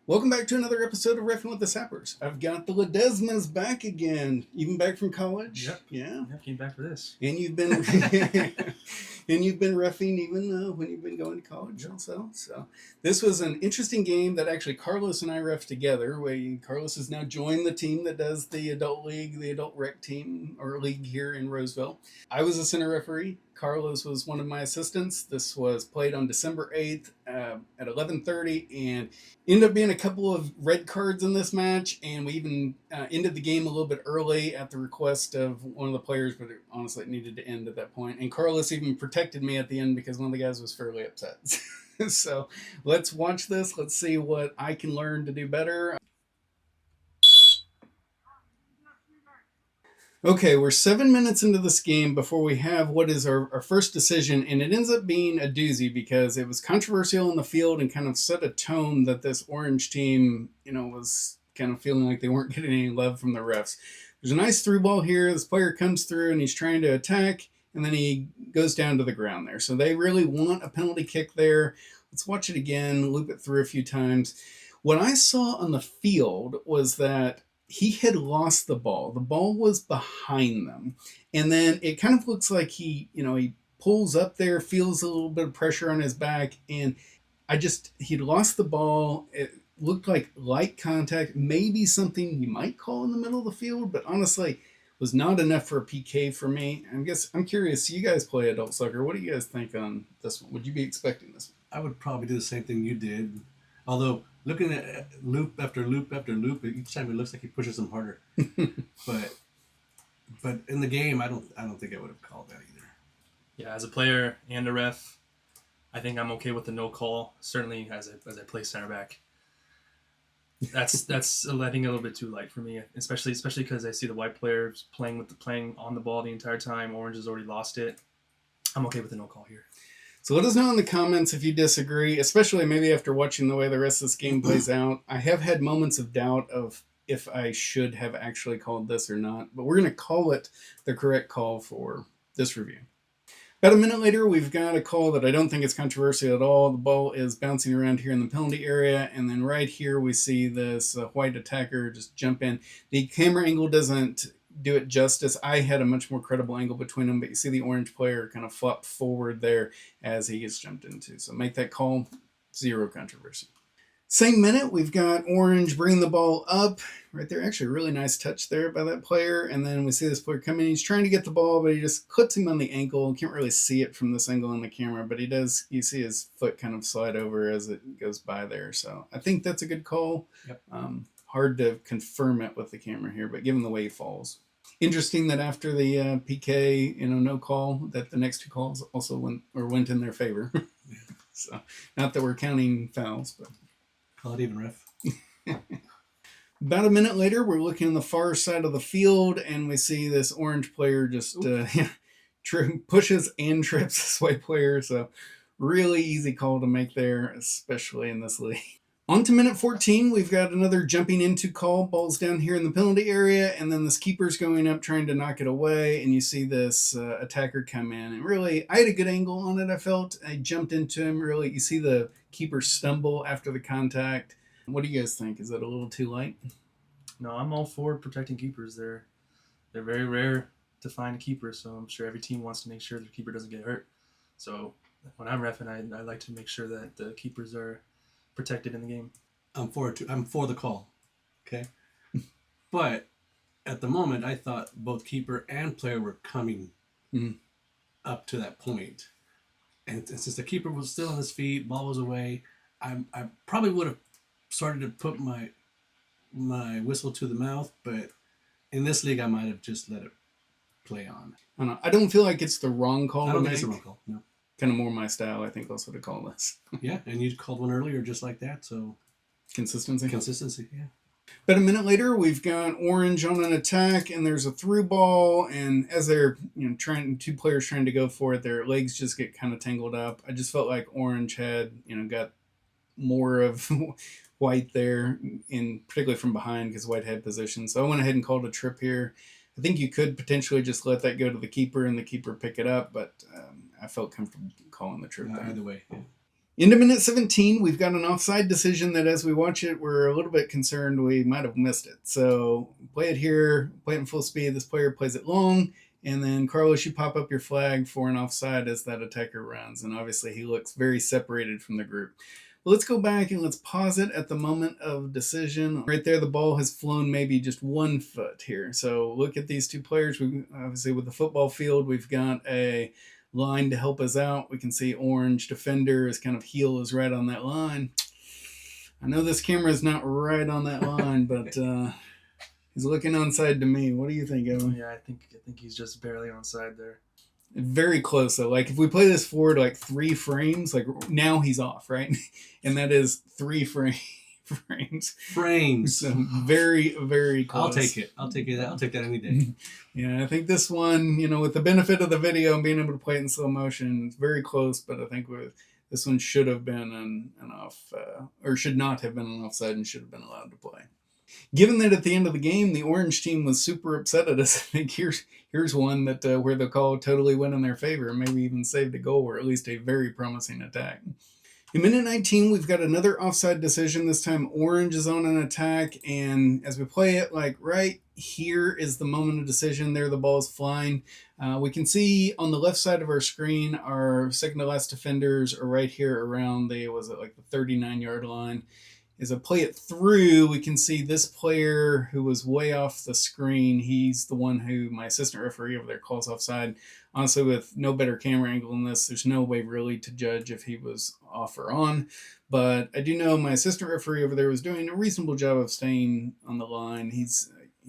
Welcome back to another episode of Riffing with the Sappers. I've got the Ledesmas back again, even back from college. Yep. Yeah. Yep, came back for this. And you've been and you've been reffing even when you've been going to college also. So this was an interesting game that actually Carlos and I ref together. Carlos has now joined the team that does the adult league, the adult rec team or league here in Roseville. I was a center referee. Carlos was one of my assistants. This was played on December 8th at 11:30, and ended up being a couple of red cards in this match, and we even ended the game a little bit early at the request of one of the players, but honestly it needed to end at that point. And Carlos even protected me at the end because one of the guys was fairly upset. So let's watch this. Let's see what I can learn to do better. Okay, we're 7 minutes into this game before we have what is our first decision, and it ends up being a doozy because it was controversial in the field and kind of set a tone that this orange team, was kind of feeling like they weren't getting any love from the refs. There's a nice through ball here. This player comes through and he's trying to attack, and then he goes down to the ground there. So they really want a penalty kick there. Let's watch it again, loop it through a few times. What I saw on the field was that he had lost the ball. The ball was behind them. And then it kind of looks like he pulls up there, feels a little bit of pressure on his back, and he'd lost the ball. It looked like light contact, maybe something you might call in the middle of the field, but honestly was not enough for a PK for me. I'm curious, you guys play adult soccer. What do you guys think on this one? Would you be expecting this one? I would probably do the same thing you did. Although looking at loop after loop after loop, each time it looks like he pushes them harder. but in the game, I don't think I would have called that either. Yeah, as a player and a ref, I think I'm okay with the no call. Certainly as I play center back. That's I think a little bit too light for me, especially because I see the white players playing on the ball the entire time. Orange has already lost it. I'm okay with the no call here. So let us know in the comments if you disagree, especially maybe after watching the way the rest of this game plays out. I have had moments of doubt of if I should have actually called this or not, but we're going to call it the correct call for this review. About a minute later, we've got a call that I don't think is controversial at all. The ball is bouncing around here in the penalty area, and then right here we see this white attacker just jump in. The camera angle doesn't do it justice. I had a much more credible angle between them, but you see the orange player kind of flop forward there as he gets jumped into. So make that call, zero controversy. Same minute, we've got orange bringing the ball up right there. Actually, a really nice touch there by that player. And then we see this player come in. He's trying to get the ball, but he just clips him on the ankle. Can't really see it from this angle on the camera, but he does. You see his foot kind of slide over as it goes by there. So I think that's a good call. Yep. Hard to confirm it with the camera here, but given the way he falls. Interesting that after the PK, no call, that the next two calls also went in their favor. Yeah. So not that we're counting fouls, but call it even, ref. About a minute later, we're looking on the far side of the field, and we see this orange player just pushes and trips this white player. So really easy call to make there, especially in this league. On to minute 14, we've got another jumping into call. Ball's down here in the penalty area, and then this keeper's going up trying to knock it away, and you see this attacker come in. And really, I had a good angle on it, I felt. I jumped into him. Really, you see the keeper stumble after the contact. What do you guys think? Is that a little too light? No, I'm all for protecting keepers. They're very rare to find a keeper, so I'm sure every team wants to make sure their keeper doesn't get hurt. So when I'm reffing, I like to make sure that the keepers are protected in the game. I'm for it too. I'm for the call. Okay. But at the moment, I thought both keeper and player were coming up to that point. And since the keeper was still on his feet, ball was away, I probably would have started to put my whistle to the mouth, but in this league, I might have just let it play on. I don't feel like it's the wrong call I don't to think make. it's a wrong call. No. Kind of more my style, I think, also to call this. Yeah, and you called one earlier just like that, so Consistency. Yeah. But a minute later, we've got orange on an attack, and there's a through ball, and as they're two players trying to go for it, their legs just get kind of tangled up. I just felt like orange had got more of white there, particularly from behind because white had position. So I went ahead and called a trip here. I think you could potentially just let that go to the keeper and the keeper pick it up, but I felt comfortable calling the trip there. Either way. Yeah. Into minute 17, we've got an offside decision that as we watch it, we're a little bit concerned we might have missed it. So play it here, play it in full speed. This player plays it long. And then, Carlos, you pop up your flag for an offside as that attacker runs. And obviously, he looks very separated from the group. But let's go back and let's pause it at the moment of decision. Right there, the ball has flown maybe just 1 foot here. So look at these two players. We obviously, with the football field, we've got a line to help us out. We can see orange defender, his kind of heel is right on that line. I know this camera is not right on that line, but he's looking onside to me. What do you think, Evan? Yeah, I think he's just barely onside there. Very close though. Like if we play this forward like 3 frames, like now he's off, right? And that is 3 frames. So very, very close. I'll take it. I'll take that any day. Yeah, I think this one, with the benefit of the video and being able to play it in slow motion, it's very close. But I think this one should have been an off, or should not have been an offside and should have been allowed to play. Given that at the end of the game, the orange team was super upset at us, I think here's one that where the call totally went in their favor and maybe even saved a goal or at least a very promising attack. In minute 19, we've got another offside decision. This time, orange is on an attack, and as we play it, like right here is the moment of decision. There, the ball is flying. We can see on the left side of our screen, our second to last defenders are right here around the 39-yard line. As I play it through, we can see this player who was way off the screen. He's the one who my assistant referee over there calls offside. Honestly, with no better camera angle than this, there's no way really to judge if he was off or on. But I do know my assistant referee over there was doing a reasonable job of staying on the line. He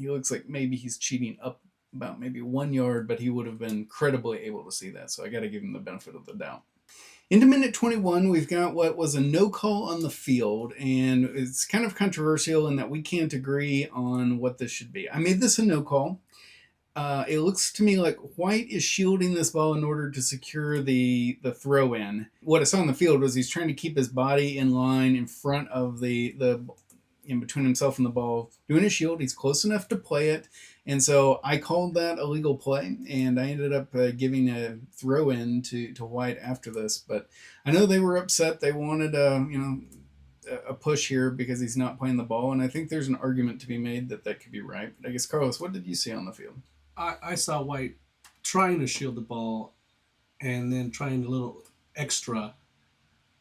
looks like maybe he's cheating up about maybe 1 yard, but he would have been credibly able to see that. So I got to give him the benefit of the doubt. Into minute 21, we've got what was a no call on the field, and it's kind of controversial in that we can't agree on what this should be. I made this a no call. It looks to me like White is shielding this ball in order to secure the throw in. What I saw on the field was he's trying to keep his body in line in front of the in between himself and the ball, doing a shield. He's close enough to play it. And so I called that a legal play, and I ended up giving a throw in to White after this. But I know they were upset. They wanted a push here because he's not playing the ball, and I think there's an argument to be made that could be right. But I guess, Carlos, what did you see on the field? I saw White trying to shield the ball and then trying a little extra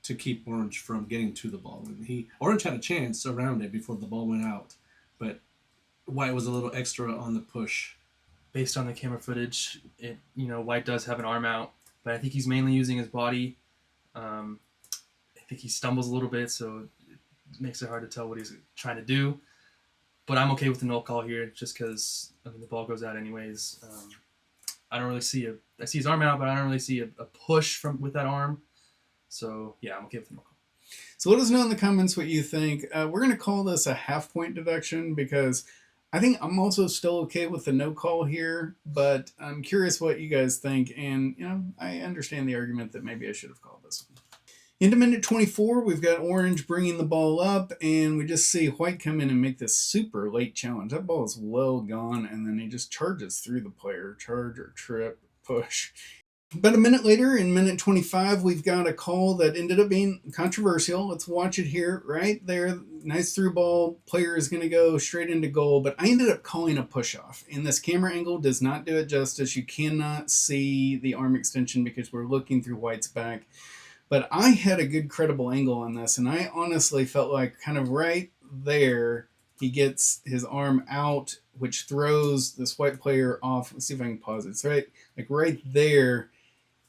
to keep Orange from getting to the ball. And Orange had a chance around it before the ball went out, but White was a little extra on the push. Based on the camera footage, White does have an arm out, but I think he's mainly using his body. I think he stumbles a little bit, so it makes it hard to tell what he's trying to do. But I'm okay with the no call here, just because the ball goes out anyways. I don't really see I see his arm out, but I don't really see a push with that arm. So yeah, I'm okay with the no call. So let us know in the comments what you think. We're going to call this a half-point deduction because I think I'm also still okay with the no call here, but I'm curious what you guys think. And, I understand the argument that maybe I should have called this one. Into minute 24, we've got Orange bringing the ball up, and we just see White come in and make this super late challenge. That ball is well gone, and then he just charges through the player. Charge or trip, push. But a minute later, in minute 25, we've got a call that ended up being controversial. Let's watch it here. Right there, nice through ball. Player is going to go straight into goal, but I ended up calling a push-off. And this camera angle does not do it justice. You cannot see the arm extension because we're looking through White's back. But I had a good credible angle on this, and I honestly felt like kind of right there, he gets his arm out, which throws this White player off. Let's see if I can pause it. It's right there.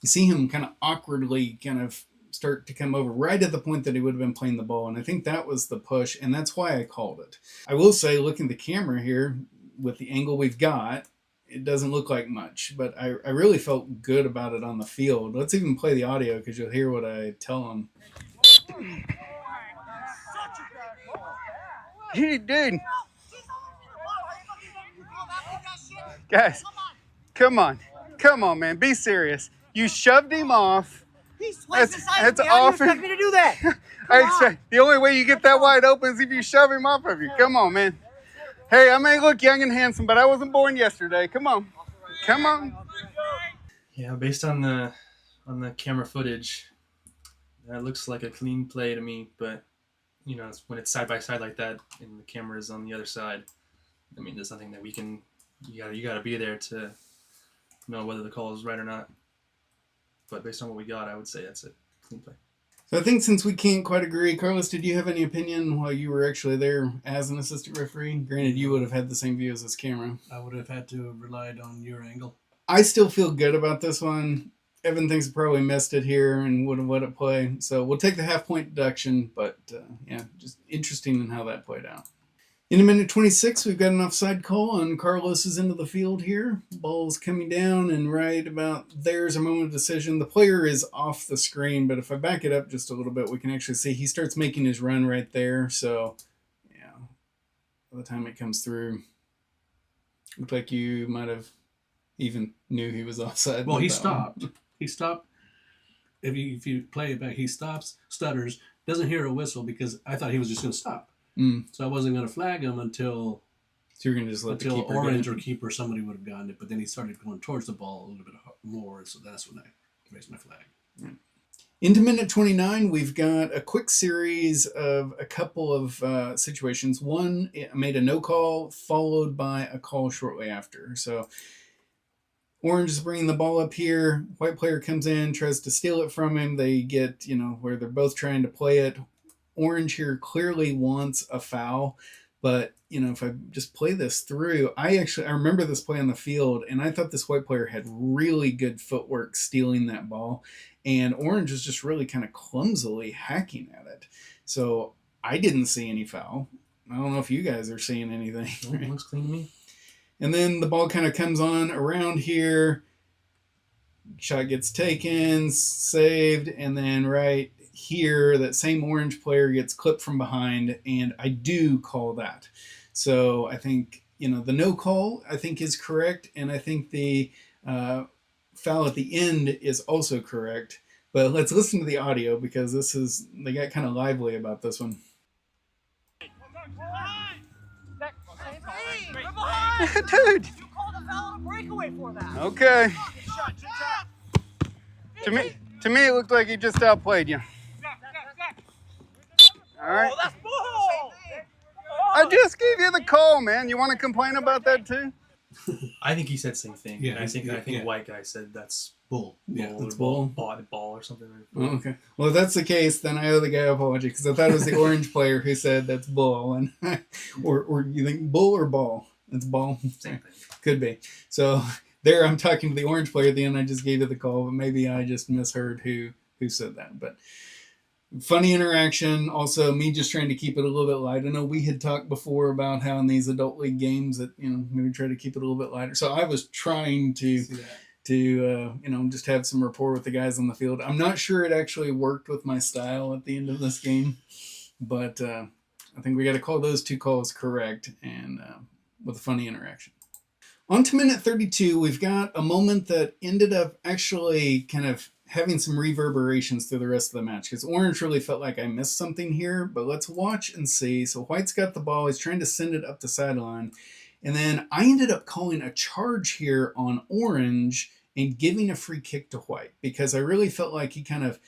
You see him kind of awkwardly kind of start to come over right at the point that he would have been playing the ball. And I think that was the push, and that's why I called it. I will say, looking at the camera here, with the angle we've got, it doesn't look like much, but I really felt good about it on the field. Let's even play the audio because you'll hear what I tell him. Dude. Guys, come on, man, be serious. You shoved him off. He's twice the size of me. How How do you expect me to do that? I expect the only way you get that wide open is if you shove him off of you. Come on, man. Hey, I may look young and handsome, but I wasn't born yesterday. Come on. Yeah, based on the camera footage, That looks like a clean play to me, but when it's side by side like that, and the camera is on the other side, I mean, there's nothing that we can. You gotta be there to know whether the call is right or not. But based on what we got, I would say that's a clean play. So I think since we can't quite agree, Carlos, did you have any opinion while you were actually there as an assistant referee? Granted, you would have had the same view as this camera. I would have had to have relied on your angle. I still feel good about this one. Evan thinks he probably missed it here and would have let it play. So we'll take the half-point deduction, but just interesting in how that played out. In a minute 26, we've got an offside call on Carlos's end of the field here. Ball's coming down, and right about there's a moment of decision. The player is off the screen, but if I back it up just a little bit, we can actually see he starts making his run right there. So, yeah, by the time it comes through, looked like you might have even knew he was offside. Well, he stopped. He stopped. If you play it back, he stops, stutters, doesn't hear a whistle because I thought he was just going to stop. So I wasn't going to flag him until you're going to just let the keeper orange or keeper somebody would have gotten it. But then he started going towards the ball a little bit more, so that's when I raised my flag. Yeah. Into minute 29, we've got a quick series of a couple of situations. One made a no call, followed by a call shortly after. So orange is bringing the ball up here. White player comes in, tries to steal it from him. They get, where they're both trying to play it. Orange here clearly wants a foul, but if I just play this through, I remember this play on the field, and I thought this white player had really good footwork stealing that ball, and orange was just really kind of clumsily hacking at it. So I didn't see any foul. I don't know if you guys are seeing anything. Right? Looks clean to me. And then the ball kind of comes on around here. Shot gets taken, saved, and then right here, that same orange player gets clipped from behind, and I do call that. So I think, the no call, I think, is correct, and I think the foul at the end is also correct. But let's listen to the audio because they got kind of lively about this one. Dude. You called a foul on a breakaway for that. Okay. To me, it looked like he just outplayed you. All right. Oh, that's bull! I just gave you the call, man. You want to complain about that too? I think he said same thing. Yeah, I think yeah. white guy said that's bull. Yeah, bull, that's or bull. Ball or something. Oh, okay. Well, if that's the case, then I owe the guy an apology because I thought it was the orange player who said that's bull, and or you think bull or ball? It's ball. Same thing. Could be. So there, I'm talking to the orange player at the end. I just gave you the call, but maybe I just misheard who said that. But funny interaction. Also, me just trying to keep it a little bit light. I know we had talked before about how in these adult league games that maybe try to keep it a little bit lighter. So I was trying to just have some rapport with the guys on the field. I'm not sure it actually worked with my style at the end of this game, but I think we got to call those two calls correct and with a funny interaction. On to minute 32, we've got a moment that ended up actually kind of having some reverberations through the rest of the match because orange really felt like I missed something here, but let's watch and see. So white's got the ball. He's trying to send it up the sideline. And then I ended up calling a charge here on orange and giving a free kick to white because I really felt like he kind of,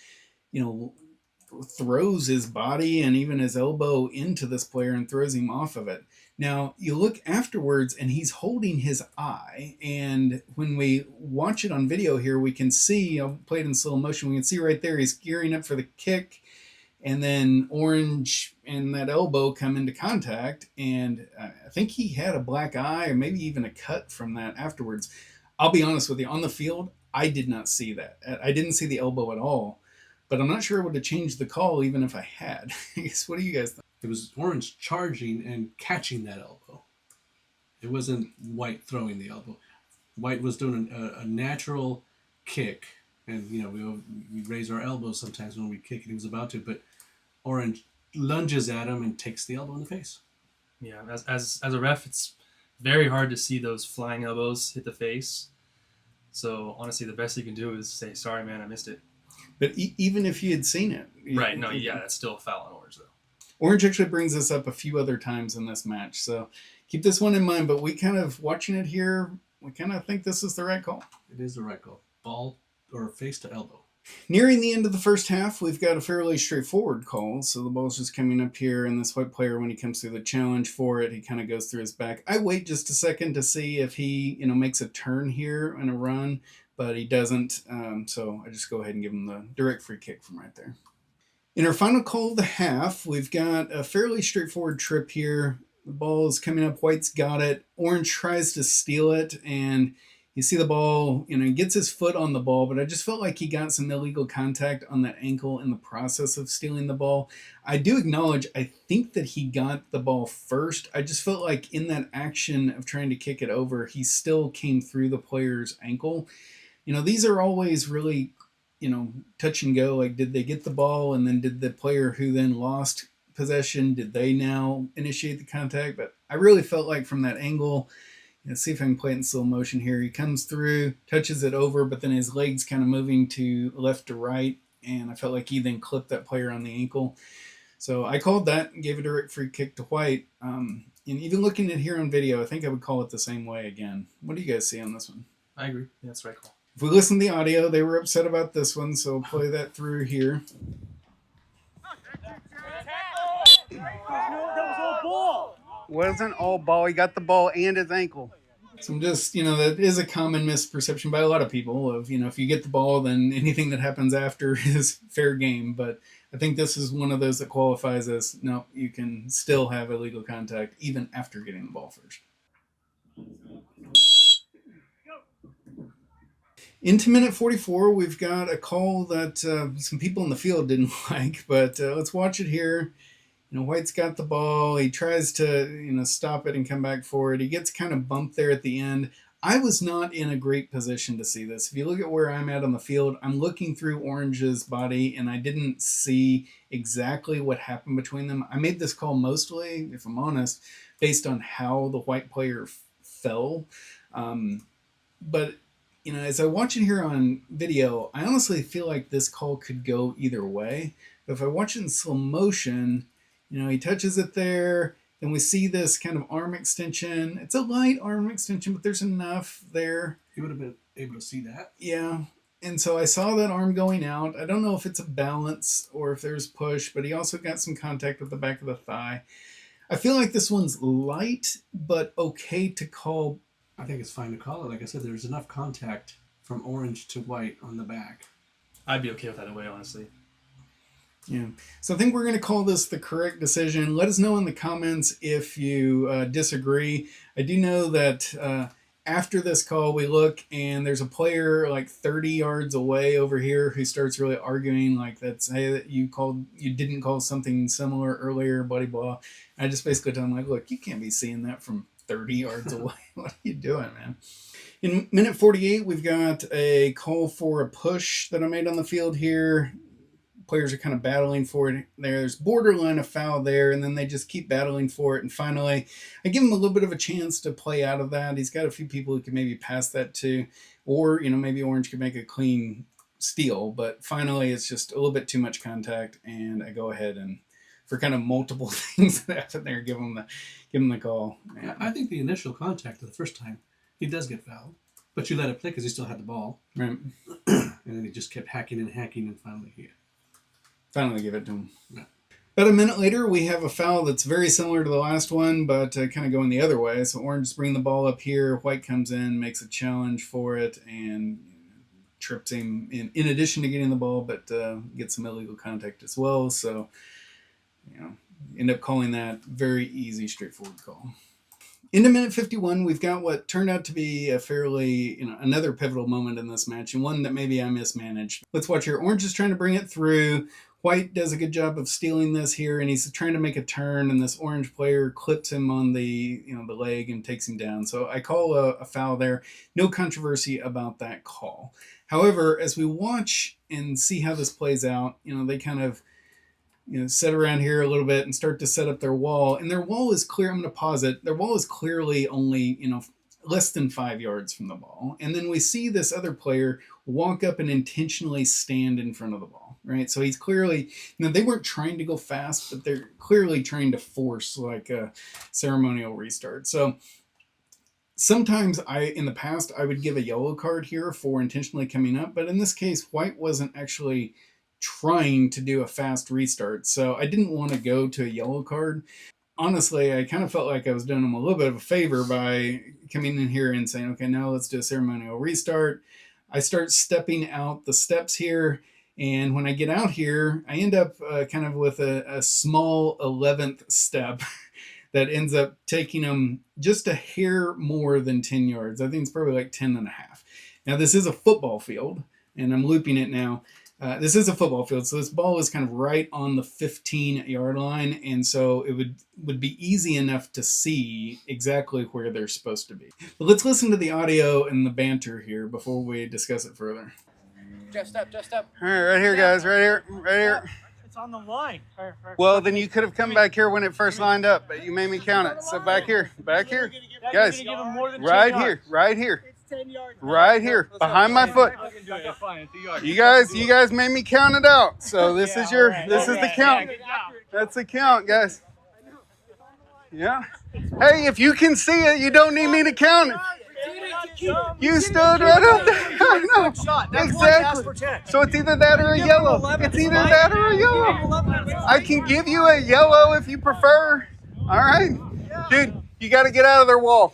throws his body and even his elbow into this player and throws him off of it. Now, you look afterwards and he's holding his eye, and when we watch it on video here, we can see, I'll play it in slow motion, we can see right there he's gearing up for the kick, and then orange and that elbow come into contact, and I think he had a black eye or maybe even a cut from that afterwards. I'll be honest with you, on the field, I did not see that. I didn't see the elbow at all, but I'm not sure it would have changed the call even if I had. What do you guys think? It was orange charging and catching that elbow. It wasn't white throwing the elbow. White was doing a natural kick, and we raise our elbows sometimes when we kick, and he was about to, but orange lunges at him and takes the elbow in the face. Yeah, as a ref, it's very hard to see those flying elbows hit the face. So honestly, the best you can do is say, "Sorry, man, I missed it." But even if you had seen it, right? No, yeah, that's still a foul on orange though. Orange actually brings us up a few other times in this match, so keep this one in mind. But we kind of, watching it here, we kind of think this is the right call. It is the right call. Ball or face to elbow. Nearing the end of the first half, we've got a fairly straightforward call. So the ball's just coming up here, and this white player, when he comes through the challenge for it, he kind of goes through his back. I wait just a second to see if he, makes a turn here and a run, but he doesn't. So I just go ahead and give him the direct free kick from right there. In our final call of the half, we've got a fairly straightforward trip here. The ball is coming up. White's got it. Orange tries to steal it, and you see the ball, he gets his foot on the ball, but I just felt like he got some illegal contact on that ankle in the process of stealing the ball. I do acknowledge, I think that he got the ball first. I just felt like in that action of trying to kick it over, he still came through the player's ankle. These are always really, touch and go. Like, did they get the ball, and then did the player who then lost possession, did they now initiate the contact? But I really felt like from that angle, let's see if I can play it in slow motion here. He comes through, touches it over, but then his leg's kind of moving to left to right, and I felt like he then clipped that player on the ankle. So I called that and gave a direct free kick to White. And even looking at here on video, I think I would call it the same way again. What do you guys see on this one? I agree. Yeah, that's the right call. If we listen to the audio, they were upset about this one, so I'll play that through here. Wasn't all ball. He got the ball and his ankle. So I'm just, that is a common misperception by a lot of people of, if you get the ball, then anything that happens after is fair game. But I think this is one of those that qualifies as, no, you can still have illegal contact even after getting the ball first. Into minute 44, we've got a call that some people in the field didn't like, but let's watch it here. White's got the ball. He tries to, stop it and come back for it. He gets kind of bumped there at the end. I was not in a great position to see this. If you look at where I'm at on the field, I'm looking through Orange's body, and I didn't see exactly what happened between them. I made this call mostly, if I'm honest, based on how the White player fell. But as I watch it here on video, I honestly feel like this call could go either way. But if I watch it in slow motion, he touches it there. Then we see this kind of arm extension. It's a light arm extension, but there's enough there. You would have been able to see that. Yeah. And so I saw that arm going out. I don't know if it's a balance or if there's push, but he also got some contact with the back of the thigh. I feel like this one's light, but okay to call. I think it's fine to call it. Like I said, there's enough contact from Orange to White on the back. I'd be okay with that anyway, honestly. Yeah. So I think we're going to call this the correct decision. Let us know in the comments if you disagree. I do know that after this call, we look and there's a player like 30 yards away over here who starts really arguing like that's, hey, you didn't call something similar earlier, blah, blah. I just basically tell him like, look, you can't be seeing that from 30 yards away. What are you doing, man? In minute 48, we've got a call for a push that I made on the field here. Players are kind of battling for it there. There's borderline a foul there, and then they just keep battling for it. And finally, I give him a little bit of a chance to play out of that. He's got a few people who can maybe pass that to, or, maybe Orange could make a clean steal. But finally, it's just a little bit too much contact, and I go ahead and, for kind of multiple things that happen there, give him the call. Yeah, I think the initial contact the first time, he does get fouled. But you let it play because he still had the ball. Right. And then he just kept hacking, and finally he... Finally give it to him. Yeah. About a minute later, we have a foul that's very similar to the last one, but kind of going the other way. So Orange is bringing the ball up here. White comes in, makes a challenge for it, and trips him in addition to getting the ball, but gets some illegal contact as well. So, end up calling that very easy, straightforward call. Into minute 51, we've got what turned out to be a fairly, another pivotal moment in this match, and one that maybe I mismanaged. Let's watch here. Orange is trying to bring it through. White does a good job of stealing this here, and he's trying to make a turn, and this Orange player clips him on the, the leg and takes him down. So I call a foul there. No controversy about that call. However, as we watch and see how this plays out, they kind of, sit around here a little bit and start to set up their wall. And their wall is clear. I'm going to pause it. Their wall is clearly only, less than 5 yards from the ball. And then we see this other player walk up and intentionally stand in front of the ball, right? So he's clearly, they weren't trying to go fast, but they're clearly trying to force like a ceremonial restart. So sometimes in the past, I would give a yellow card here for intentionally coming up, but in this case, white wasn't actually trying to do a fast restart, so I didn't want to go to a yellow card. Honestly, I kind of felt like I was doing them a little bit of a favor by coming in here and saying, okay, now let's do a ceremonial restart. I start stepping out the steps here, and when I get out here, I end up kind of with a small 11th step that ends up taking them just a hair more than 10 yards. I think it's probably like 10 and a half. Now, this is a football field, and I'm looping it now. This is a football field, so this ball is kind of right on the 15-yard line, and so it would be easy enough to see exactly where they're supposed to be. But let's listen to the audio and the banter here before we discuss it further. Just step, just step. All right here, guys. Right here. It's on the line. Well, then you could have come back here when it first lined up, but you made me count it. So back here. Guys, right here. 10 yards. Right here, behind my foot. You guys made me count it out. So this is the count. That's the count, guys. Yeah. Hey, if you can see it, you don't need me to count it. You stood right up there. I know. Exactly. So it's either that or a yellow. It's either that or a yellow. I can give you a yellow if you prefer. All right. Dude, you got to get out of their wall.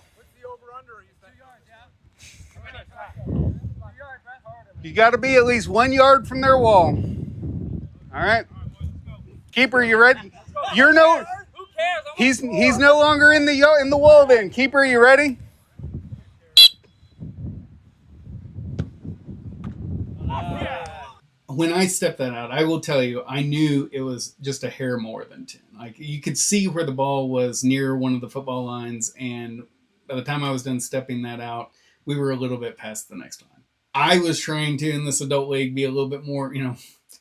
You got to be at least 1 yard from their wall. All right. Keeper, you ready? You're no. He's no longer in the wall. Then, keeper, you ready? When I stepped that out, I will tell you, I knew it was just a hair more than 10. Like, you could see where the ball was near one of the football lines, and by the time I was done stepping that out, we were a little bit past the next line. I was trying to, in this adult league, be a little bit more, I don't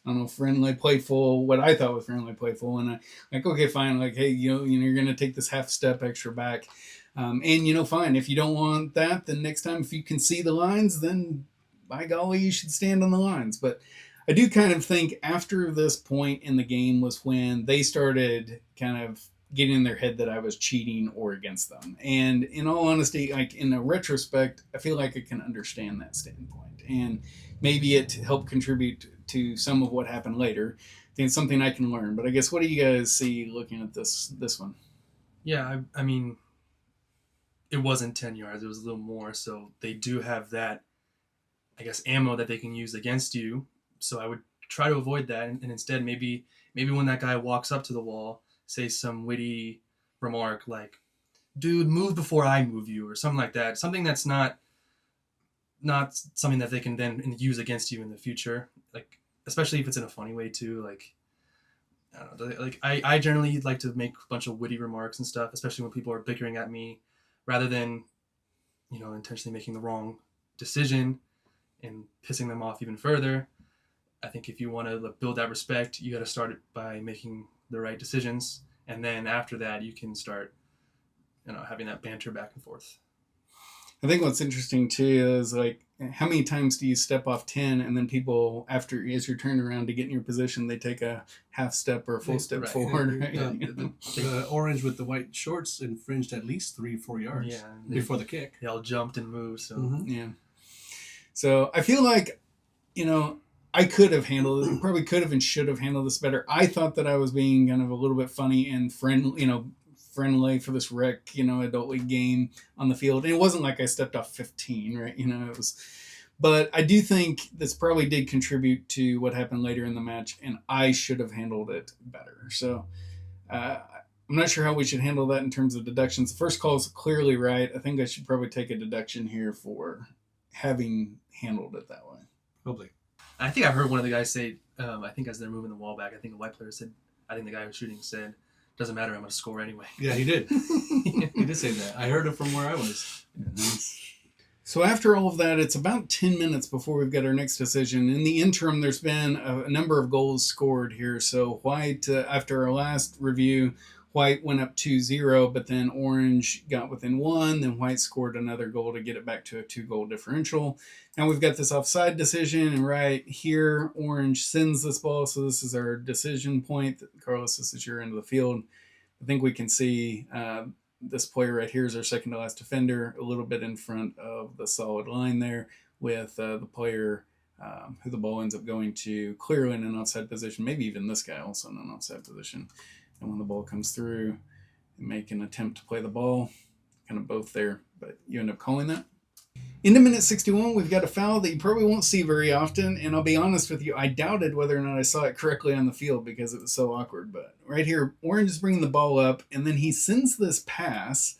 know, friendly, playful, what I thought was friendly, playful. And I like, okay, fine. Like, hey, you're going to take this half step extra back. And, fine. If you don't want that, then next time, if you can see the lines, then by golly, you should stand on the lines. But I do kind of think after this point in the game was when they started kind of getting in their head that I was cheating or against them. And in all honesty, like in a retrospect, I feel like I can understand that standpoint. And maybe it helped contribute to some of what happened later. I think it's something I can learn. But I guess, what do you guys see looking at this one? Yeah, I mean, it wasn't 10 yards. It was a little more. So they do have that, I guess, ammo that they can use against you. So I would try to avoid that. And instead, maybe when that guy walks up to the wall, say some witty remark like, dude, move before I move you, or something like that. Something that's not something that they can then use against you in the future. Like, especially if it's in a funny way too. Like, I don't know. Like, I generally like to make a bunch of witty remarks and stuff, especially when people are bickering at me, rather than, intentionally making the wrong decision and pissing them off even further. I think if you want to build that respect, you got to start it by making the right decisions, and then after that you can start having that banter back and forth. I think what's interesting too is, like, how many times do you step off 10 and then people, as you're turned around to get in your position, they take a half step or a full step forward, right? The orange with the white shorts infringed at least 3-4 yards before the kick. They all jumped and moved. So yeah. So I feel like, I could have handled it, probably could have and should have handled this better. I thought that I was being kind of a little bit funny and friendly for this rec, adult league game on the field. And it wasn't like I stepped off 15, right? It was, but I do think this probably did contribute to what happened later in the match, and I should have handled it better. So I'm not sure how we should handle that in terms of deductions. The first call is clearly right. I think I should probably take a deduction here for having handled it that way. Probably. I think I heard one of the guys say, I think as they're moving the wall back, I think a white player said, I think the guy who was shooting said, doesn't matter, I'm going to score anyway. Yeah, he did. He did say that. I heard it from where I was. So after all of that, it's about 10 minutes before we've got our next decision. In the interim, there's been a number of goals scored here. So White, after our last review, White went up 2-0, but then Orange got within 1. Then White scored another goal to get it back to a 2-goal differential. Now we've got this offside decision, and right here, Orange sends this ball. So this is our decision point. Carlos, this is your end of the field. I think we can see this player right here is our second to last defender, a little bit in front of the solid line there, with the player who the ball ends up going to clearly in an offside position, maybe even this guy also in an offside position. And when the ball comes through, make an attempt to play the ball, kind of both there, but you end up calling that. Into minute 61, we've got a foul that you probably won't see very often, and I'll be honest with you, I doubted whether or not I saw it correctly on the field because it was so awkward. But right here, Orange is bringing the ball up, and then he sends this pass,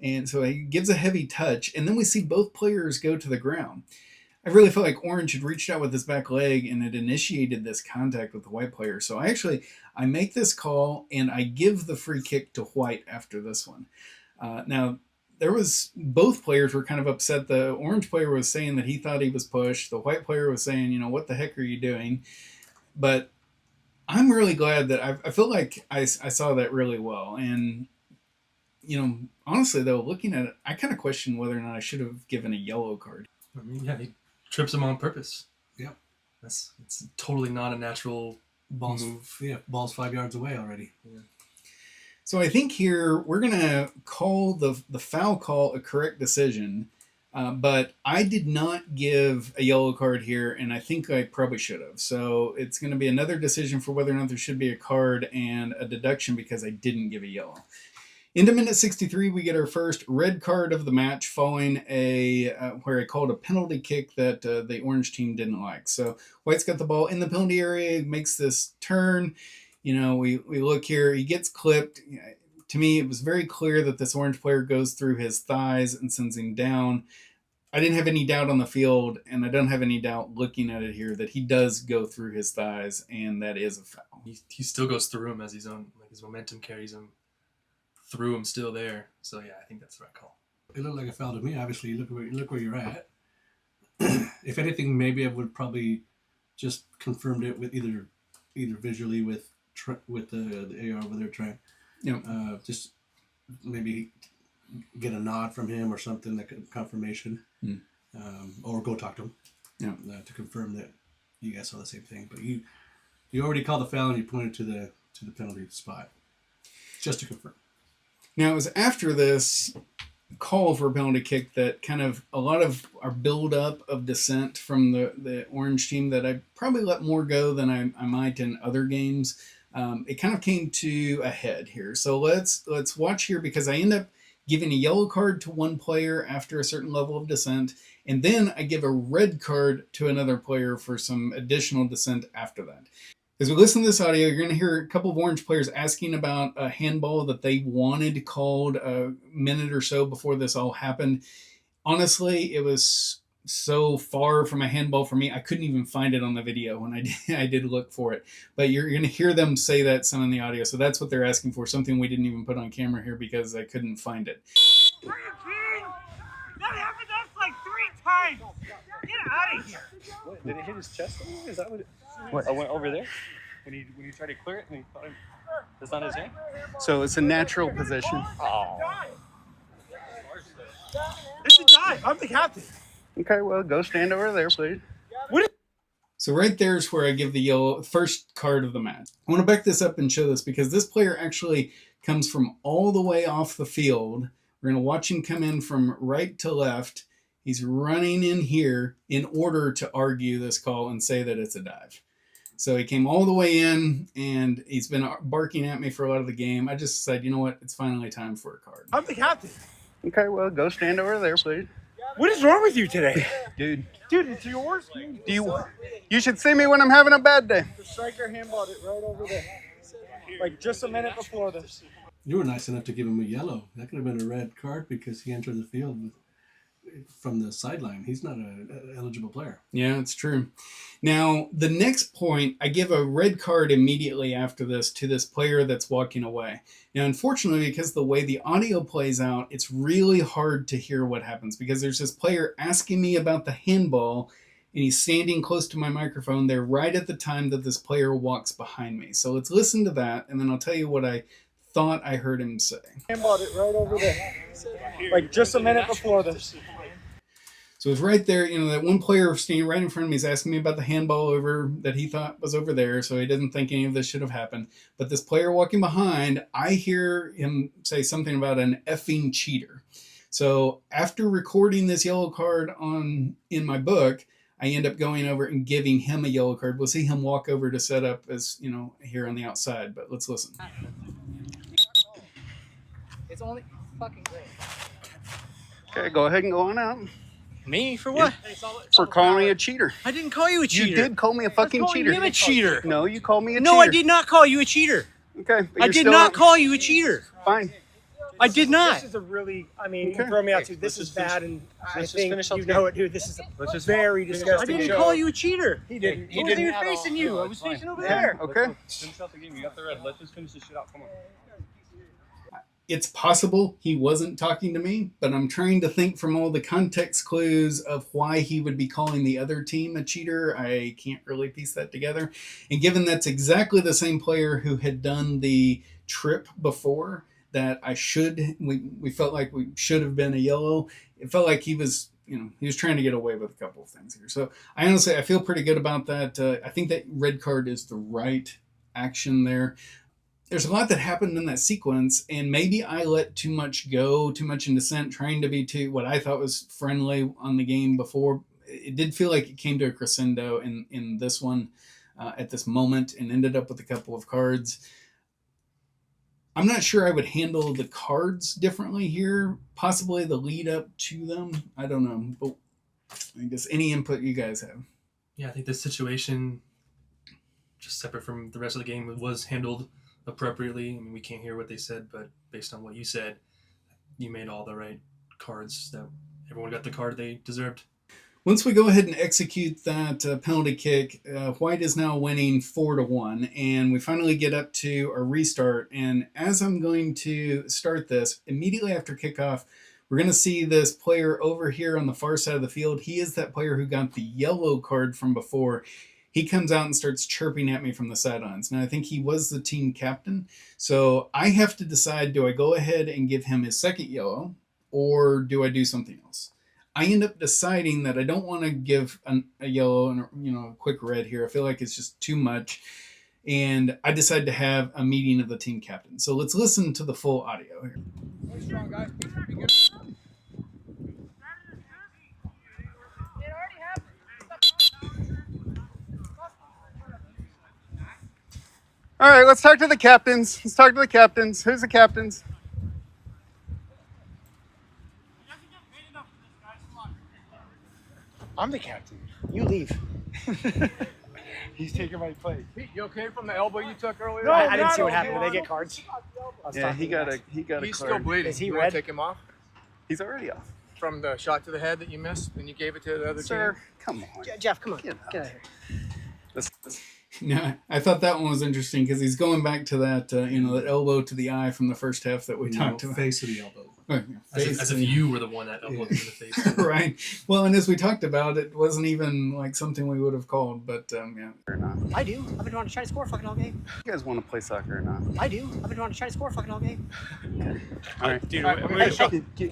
and so he gives a heavy touch, and then we see both players go to the ground. I really felt like Orange had reached out with his back leg and had initiated this contact with the white player. So I make this call, and I give the free kick to White after this one. Now, both players were kind of upset. The orange player was saying that he thought he was pushed. The white player was saying, what the heck are you doing? But I'm really glad that I feel like I saw that really well. And, honestly, though, looking at it, I kind of question whether or not I should have given a yellow card. I mean, yeah, he trips him on purpose. Yep. It's totally not a natural move. Yeah, ball's 5 yards away already. Yeah. So I think here we're going to call the foul call a correct decision, but I did not give a yellow card here, and I think I probably should have. So it's going to be another decision for whether or not there should be a card and a deduction because I didn't give a yellow. Into minute 63, we get our first red card of the match following where I called a penalty kick that the orange team didn't like. So White's got the ball in the penalty area, makes this turn. We look here, he gets clipped. To me, it was very clear that this orange player goes through his thighs and sends him down. I didn't have any doubt on the field, and I don't have any doubt looking at it here that he does go through his thighs, and that is a foul. He still goes through him as his momentum carries him through him still there. So yeah, I think that's the right call. It looked like a foul to me. Obviously, look where you're at. If anything, maybe I would probably just confirmed it with either visually with the AR over there trying. Just maybe get a nod from him or something, like a confirmation, or go talk to him to confirm that you guys saw the same thing. But you already called the foul and you pointed to the penalty spot just to confirm. Now, it was after this call for a penalty kick that kind of a lot of our build-up of dissent from the orange team that I probably let more go than I might in other games. It kind of came to a head here. So let's watch here because I end up giving a yellow card to one player after a certain level of dissent, and then I give a red card to another player for some additional dissent after that. As we listen to this audio, you're going to hear a couple of orange players asking about a handball that they wanted called a minute or so before this all happened. Honestly, it was so far from a handball for me, I couldn't even find it on the video when I did look for it. But you're going to hear them say that some in the audio. So that's what they're asking for, something we didn't even put on camera here because I couldn't find it. Are you kidding? That happened to us like 3 times. Get out of here. What, did it hit his chest? Is that what it... What? I went over there? When he tried to clear it and he thought it's not his hand? So it's a natural position. Oh. It's a dive. I'm the captain. Okay, well, go stand over there, please. So right there is where I give the first card of the match. I want to back this up and show this because this player actually comes from all the way off the field. We're going to watch him come in from right to left. He's running in here in order to argue this call and say that it's a dive. So he came all the way in, and he's been barking at me for a lot of the game. I just decided, you know what? It's finally time for a card. I'm the captain. Okay, well, go stand over there, please. What is wrong with you today? Dude, Dude, it's yours. you should see me when I'm having a bad day. The striker handballed it right over there. Like just a minute before this. You were nice enough to give him a yellow. That could have been a red card because he entered the field from the sideline. He's not an eligible player. Yeah, it's true. Now, the next point, I give a red card immediately after this to this player that's walking away. Now, unfortunately, because the way the audio plays out, it's really hard to hear what happens because there's this player asking me about the handball, and he's standing close to my microphone there right at the time that this player walks behind me. So let's listen to that, and then I'll tell you what I thought I heard him say. Handballed it right over there. Like just a minute before this. So it was right there, that one player standing right in front of me is asking me about the handball over that he thought was over there, so he didn't think any of this should have happened. But this player walking behind, I hear him say something about an effing cheater. So after recording this yellow card in my book, I end up going over and giving him a yellow card. We'll see him walk over to set up as, here on the outside, but let's listen. It's only fucking great. Okay, go ahead and go on out. Me? For what? For calling me a cheater. I didn't call you a cheater. You did call me a fucking cheater. Him a cheater. No, you called me a cheater. No, I did not call you a cheater. Okay. But I did not call you a cheater. Fine. I did not. This is a really, I mean, Okay. you throw me out too. This is bad, and I think finish up you the know it, dude. This is very I disgusting. didn't call you a cheater. He didn't. I wasn't even facing you. I was facing over there. Okay. Finish out the game. You got the red. Let's just finish this shit out. Come on. It's possible he wasn't talking to me, but I'm trying to think from all the context clues of why he would be calling the other team a cheater. I can't really piece that together. And given that's exactly the same player who had done the trip before, that we felt like we should have been a yellow. It felt like he was trying to get away with a couple of things here. So I feel pretty good about that. I think that red card is the right action there. There's a lot that happened in that sequence, and maybe I let too much in dissent, trying to be too what I thought was friendly on the game before. It did feel like it came to a crescendo in this one at this moment, and ended up with a couple of cards. I'm not sure I would handle the cards differently here. Possibly the lead up to them. I don't know, but I guess any input you guys have. Yeah, I think this situation, just separate from the rest of the game, was handled appropriately. I mean, we can't hear what they said, but based on what you said, you made all the right cards. That everyone got the card they deserved. Once we go ahead and execute that penalty kick, White is now winning 4-1, and we finally get up to a restart. And as I'm going to start this, immediately after kickoff, we're going to see this player over here on the far side of the field. He is that player who got the yellow card from before. He comes out and starts chirping at me from the sidelines. Now, I think he was the team captain. So I have to decide, do I go ahead and give him his second yellow, or do I do something else? I end up deciding that I don't want to give a yellow and a quick red here. I feel like it's just too much. And I decide to have a meeting of the team captain. So let's listen to the full audio here. Stay strong, guys. Be good. All right, let's talk to the captains. Who's the captains? I'm the captain. You leave. He's taking my place. Pete, you okay from the elbow you took earlier? No, I didn't see what happened. Did they get cards? Yeah, he got a He's card. still bleeding. Is he you red? want to take him off? He's already off. From the shot to the head that you missed and you gave it to the other Sir, team? come on. Jeff, come on. Get out. Get out of here. No, I thought that one was interesting because he's going back to that, that elbow to the eye from the first half that we talked about. Face of the elbow. As if you were the one that elbowed him in the face. Right. Well, and as we talked about, it wasn't even like something we would have called, but yeah. Or not. I do. I've been wanting to try to score fucking all game. You guys want to play soccer or not? I do. I've been wanting to try to score fucking all game. All right. Dude,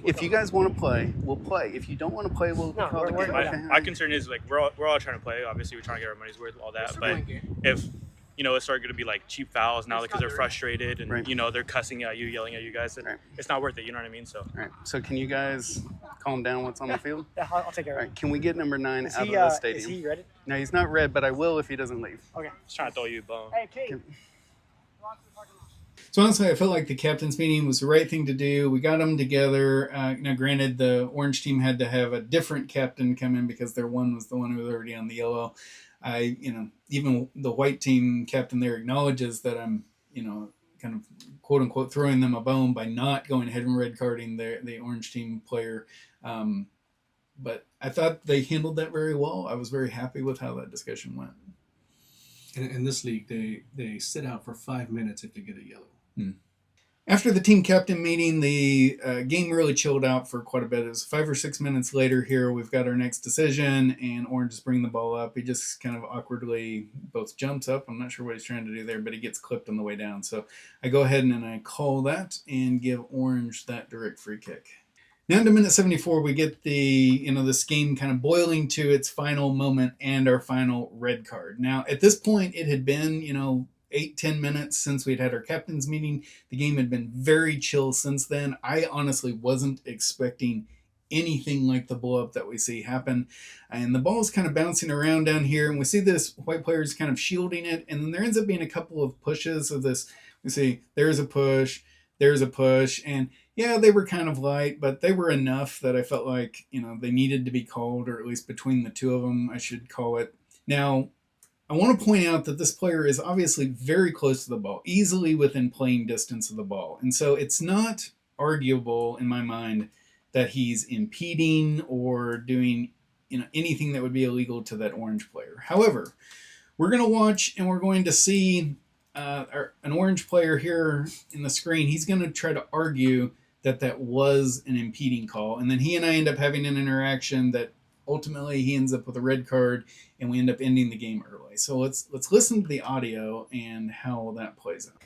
If you guys want to play, we'll play. If you don't want to play, we'll No, call it we're- a we're- game. my concern is like we're all trying to play. Obviously, we're trying to get our money's worth, all that. But if it's starting to be like cheap fouls now because they're frustrated and Right. they're cussing at you, yelling at you guys, then Right. it's not worth it. You know what I mean? So All right. So can you guys calm down what's on the field? Yeah, I'll take care All of it. right. Can we get number 9 Is out he, of the is stadium? he ready? No, he's not red, but I will if he doesn't leave. Okay. just trying to throw you a bone. Hey, Kate. Can- So honestly, I felt like the captain's meeting was the right thing to do. We got them together. Now, granted, the orange team had to have a different captain come in because their one was the one who was already on the yellow. Even the white team captain there acknowledges that I'm, kind of quote unquote throwing them a bone by not going ahead and red carding the orange team player. But I thought they handled that very well. I was very happy with how that discussion went. In this league, they sit out for 5 minutes if they get a yellow. After the team captain meeting, the game really chilled out for quite a bit. It was 5 or 6 minutes later here. We've got our next decision, and Orange is bringing the ball up. He just kind of awkwardly both jumps up. I'm not sure what he's trying to do there, but he gets clipped on the way down. So I go ahead and I call that and give Orange that direct free kick. Now into minute 74, we get this game kind of boiling to its final moment and our final red card. Now, at this point, it had been, 8-10 minutes since we'd had our captain's meeting. The game had been very chill since then. I honestly wasn't expecting anything like the blow up that we see happen. And the ball's kind of bouncing around down here, and we see this white player's kind of shielding it, and then there ends up being a couple of pushes of this. We see there's a push, and yeah, they were kind of light, but they were enough that I felt like, they needed to be called, or at least between the two of them, I should call it. Now, I want to point out that this player is obviously very close to the ball, easily within playing distance of the ball. And so it's not arguable in my mind that he's impeding or doing, anything that would be illegal to that orange player. However, we're going to watch and we're going to see an orange player here in the screen. He's going to try to argue that was an impeding call. And then he and I end up having an interaction that ultimately he ends up with a red card and we end up ending the game early. So let's listen to the audio and how that plays out.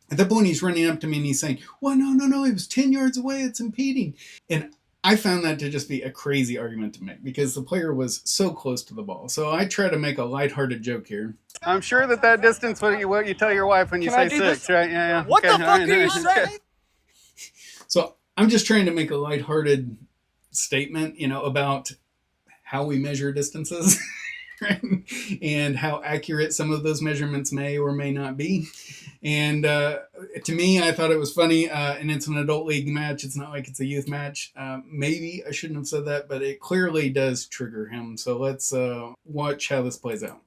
At that point, he's running up to me and he's saying, well, no, it was 10 yards away, it's impeding. And I found that to just be a crazy argument to make because the player was so close to the ball. So I try to make a lighthearted joke here. I'm sure that distance, what you tell your wife when you say 6, right? Yeah. What the fuck are you saying? So I'm just trying to make a lighthearted statement, about how we measure distances. Right? And how accurate some of those measurements may or may not be. And to me, I thought it was funny, and it's an adult league match. It's not like it's a youth match. Maybe I shouldn't have said that, but it clearly does trigger him. So let's watch how this plays out.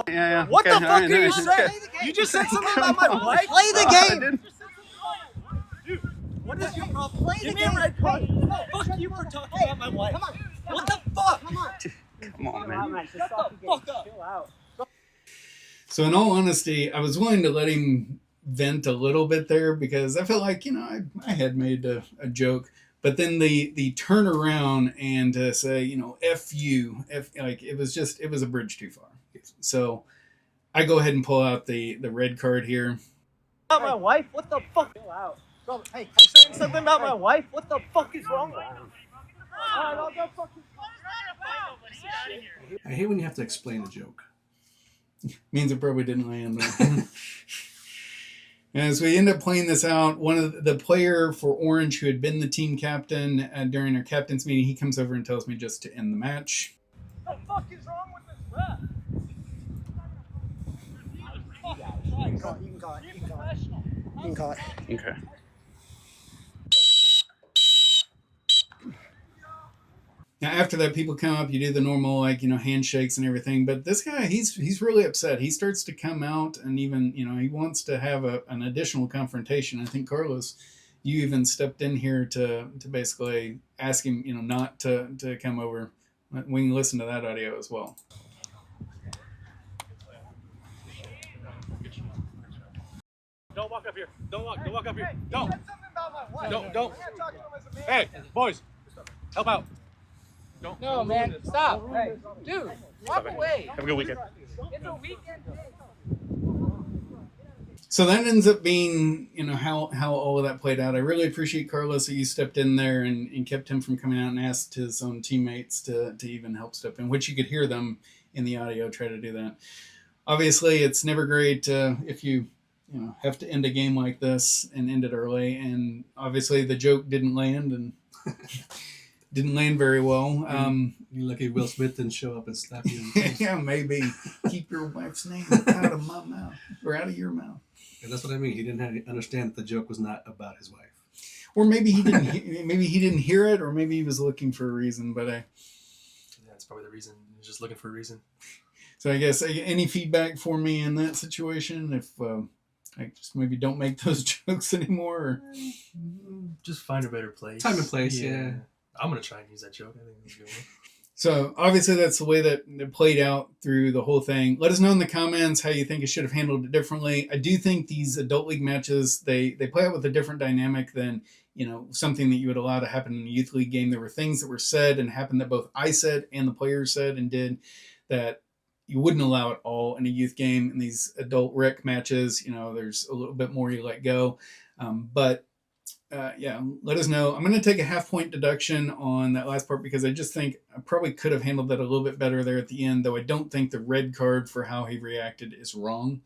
Yeah. What the fuck are you Okay. saying? You just said something about my wife? Play the game! What is your problem? Give me a red card. Fuck you for talking about my wife. Come on. What the fuck? Come on. Come on, man. Shut the fuck up. Chill out. So in all honesty, I was willing to let him vent a little bit there because I felt like, I had made a joke. But then the turn around and to say, F you, it was a bridge too far. So I go ahead and pull out the red card here. About my wife? What the fuck? Chill out. Hey, I'm saying something about my wife? What the fuck is wrong with you? Alright, I'll go fucking... I hate when you have to explain a joke. Means it probably didn't land. As we end up playing this out, one of the player for Orange who had been the team captain during our captain's meeting, he comes over and tells me just to end the match. What the fuck is wrong with this ref? You can call it. Okay. Now, after that, people come up, you do the normal, handshakes and everything. But this guy, he's really upset. He starts to come out and even, he wants to have an additional confrontation. I think, Carlos, you even stepped in here to basically ask him, not to come over. We can listen to that audio as well. Don't walk up here. Don't walk up here. Don't. Said something about my wife. Don't. I gotta talk to him as a man. Hey, boys, help out. Don't. No, man. Stop. Hey, dude, walk away. Have a good weekend. It's a weekend day. So that ends up being, how all of that played out. I really appreciate, Carlos, that you stepped in there and kept him from coming out and asked his own teammates to even help step in, which you could hear them in the audio try to do that. Obviously, it's never great if you have to end a game like this and end it early. And obviously, the joke didn't land and didn't land very well. You're lucky Will Smith didn't show up and slap you in the face. Yeah, maybe keep your wife's name out of my mouth or out of your mouth. And that's what I mean. He didn't understand that the joke was not about his wife. Or maybe he didn't. Maybe he didn't hear it, or maybe he was looking for a reason. But That's probably the reason. He was just looking for a reason. so I guess any feedback for me in that situation? If I just maybe don't make those jokes anymore. Or... Just find a better place. Time and place, yeah. I'm gonna try and use that joke. I think that's a good one. So obviously that's the way that it played out through the whole thing. Let us know in the comments how you think it should have handled it differently. I do think these adult league matches, they play out with a different dynamic than, something that you would allow to happen in a youth league game. There were things that were said and happened that both I said and the players said and did that you wouldn't allow it all in a youth game. In these adult rec matches, there's a little bit more you let go. But let us know. I'm going to take a half-point deduction on that last part because I just think I probably could have handled that a little bit better there at the end, though I don't think the red card for how he reacted is wrong.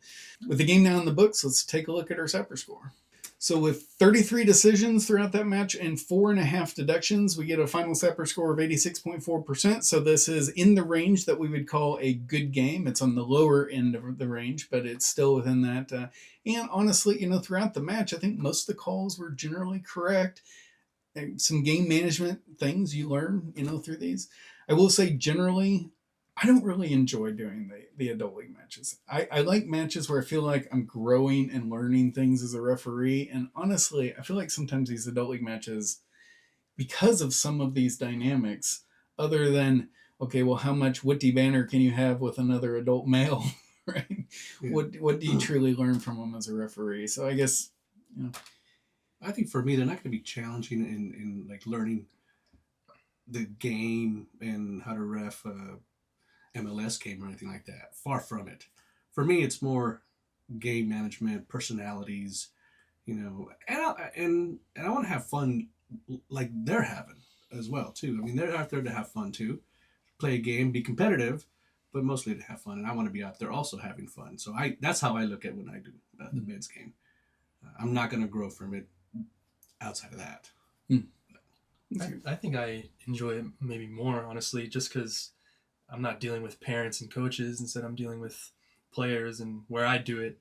With the game now in the books, let's take a look at our Sapper score. So with 33 decisions throughout that match and 4.5 deductions, we get a final Sapper score of 86.4%. So this is in the range that we would call a good game. It's on the lower end of the range, but it's still within that. And honestly, throughout the match, I think most of the calls were generally correct. Some game management things you learn, through these. I will say generally, I don't really enjoy doing the adult league matches. I like matches where I feel like I'm growing and learning things as a referee. And honestly, I feel like sometimes these adult league matches, because of some of these dynamics, other than, okay, well, how much witty banter can you have with another adult male, right? Yeah. What do you truly learn from them as a referee? So I guess, I think for me, they're not going to be challenging in like learning the game and how to ref MLS game or anything like that. Far from it. For me, it's more game management, personalities, and I want to have fun like they're having as well too. I mean, they're out there to have fun too, play a game, be competitive, but mostly to have fun. And I want to be out there also having fun. So that's how I look at when I do the men's game. I'm not going to grow from it outside of that. I think I enjoy it maybe more, honestly, just because I'm not dealing with parents and coaches. Instead, I'm dealing with players, and where I do it,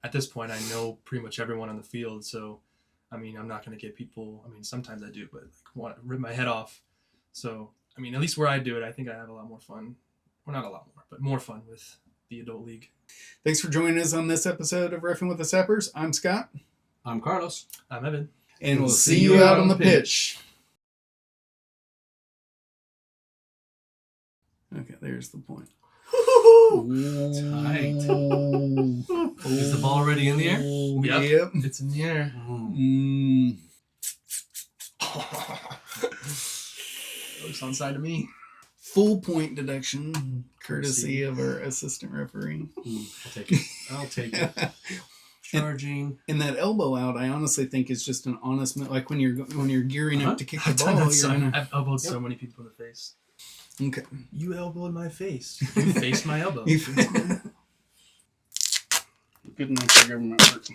at this point, I know pretty much everyone on the field. So, I mean, I'm not going to get people. I mean, sometimes I do, but want to rip my head off. So, I mean, at least where I do it, I think I have a lot more fun. Well, not a lot more, but more fun with the adult league. Thanks for joining us on this episode of Reffing with the Sappers. I'm Scott. I'm Carlos. I'm Evan. And we'll see you out on the pitch. Okay, there's the point. Tight. Is the ball already in the air? Yep. It's in the air. Looks onside to me. Full point deduction, courtesy of our assistant referee. I'll take it. Charging. And that elbow out, I honestly think is just an honest, like when you're gearing up to kick the ball. I've elbowed so many people in the face. Okay. You elbowed my face. You faced my elbow. Good enough for government work.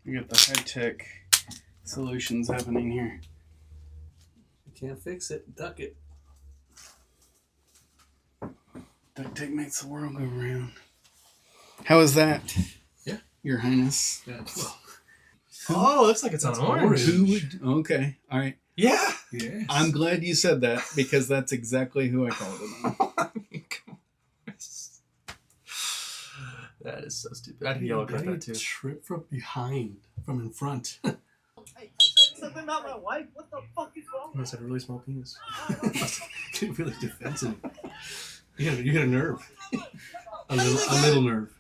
We got the high-tech solutions happening here. You can't fix it. Duck it. Duct tape makes the world go round. How is that? Yeah. Your Highness? Yeah. Oh, looks like it's on orange. Okay. All right. Yeah. Yes. I'm glad you said that because that's exactly who I called it on. That is so stupid. I'd yellow card that too. Trip from behind, from in front. Hey, something about my wife? What the fuck is wrong You must have a really small penis. You're really defensive. You got a nerve. A little nerve.